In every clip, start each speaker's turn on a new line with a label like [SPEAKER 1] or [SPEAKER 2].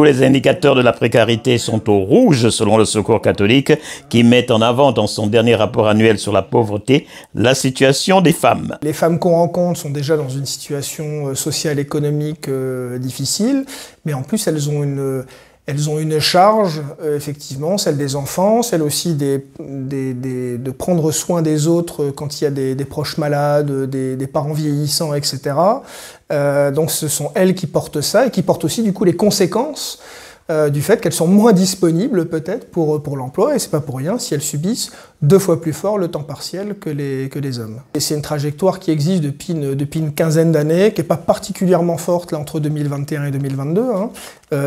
[SPEAKER 1] les indicateurs de la précarité sont au rouge selon le Secours catholique qui met en avant dans son dernier rapport annuel sur la pauvreté la situation des femmes.
[SPEAKER 2] Les femmes qu'on rencontre sont déjà dans une situation sociale, économique difficile, mais en plus elles ont une charge, effectivement, celle des enfants, celle aussi de prendre soin des autres quand il y a des proches malades, des parents vieillissants, etc. Donc ce sont elles qui portent ça et qui portent aussi du coup les conséquences du fait qu'elles sont moins disponibles peut-être pour l'emploi, et c'est pas pour rien si elles subissent 2 fois plus fort le temps partiel que les hommes. Et c'est une trajectoire qui existe depuis une quinzaine d'années, qui n'est pas particulièrement forte là, entre 2021 et 2022, hein,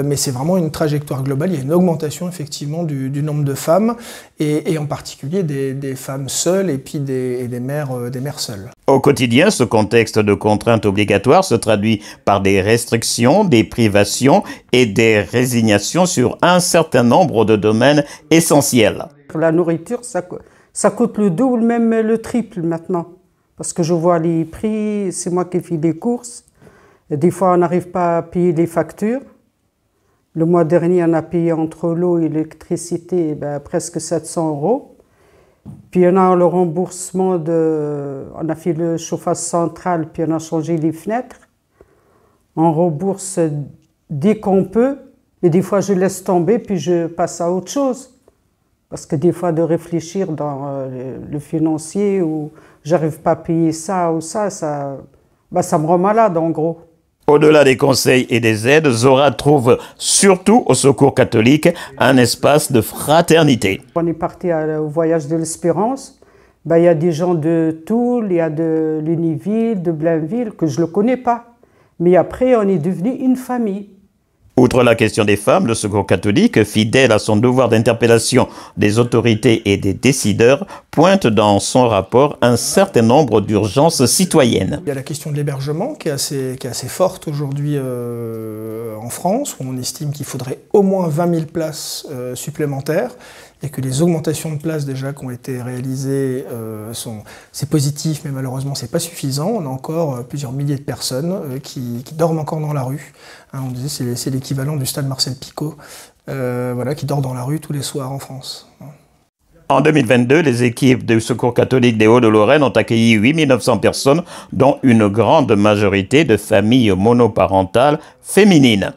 [SPEAKER 2] mais c'est vraiment une trajectoire globale. Il y a une augmentation effectivement du nombre de femmes, et en particulier des femmes seules et puis des mères seules.
[SPEAKER 1] Au quotidien, ce contexte de contraintes obligatoires se traduit par des restrictions, des privations et des résignations sur un certain nombre de domaines essentiels.
[SPEAKER 3] La nourriture, ça coûte le double, même le triple maintenant. Parce que je vois les prix, c'est moi qui fais les courses. Et des fois, on n'arrive pas à payer les factures. Le mois dernier, on a payé entre l'eau et l'électricité presque 700 €. Puis on a le remboursement on a fait le chauffage central, puis on a changé les fenêtres. On rembourse dès qu'on peut, et des fois je laisse tomber, puis je passe à autre chose. Parce que des fois de réfléchir dans le financier, ou j'arrive pas à payer ça ou ça me rend malade en gros.
[SPEAKER 1] Au-delà des conseils et des aides, Zora trouve surtout au Secours catholique un espace de fraternité.
[SPEAKER 3] On est parti au voyage de l'Espérance. Il y a des gens de Toul, il y a de Lunéville, de Blainville, que je ne le connais pas. Mais après, on est devenu une famille.
[SPEAKER 1] Outre la question des femmes, le Secours catholique, fidèle à son devoir d'interpellation des autorités et des décideurs, pointe dans son rapport un certain nombre d'urgences citoyennes.
[SPEAKER 2] Il y a la question de l'hébergement qui est assez forte aujourd'hui en France, où on estime qu'il faudrait au moins 20 000 places supplémentaires, et que les augmentations de places déjà qui ont été réalisées c'est positif, mais malheureusement c'est pas suffisant. On a encore plusieurs milliers de personnes qui dorment encore dans la rue. Hein, on disait c'est l'équivalent du stade Marcel Picot, voilà, qui dort dans la rue tous les soirs en France.
[SPEAKER 1] En 2022, les équipes du Secours catholique des Hauts-de-Lorraine ont accueilli 8 900 personnes, dont une grande majorité de familles monoparentales féminines.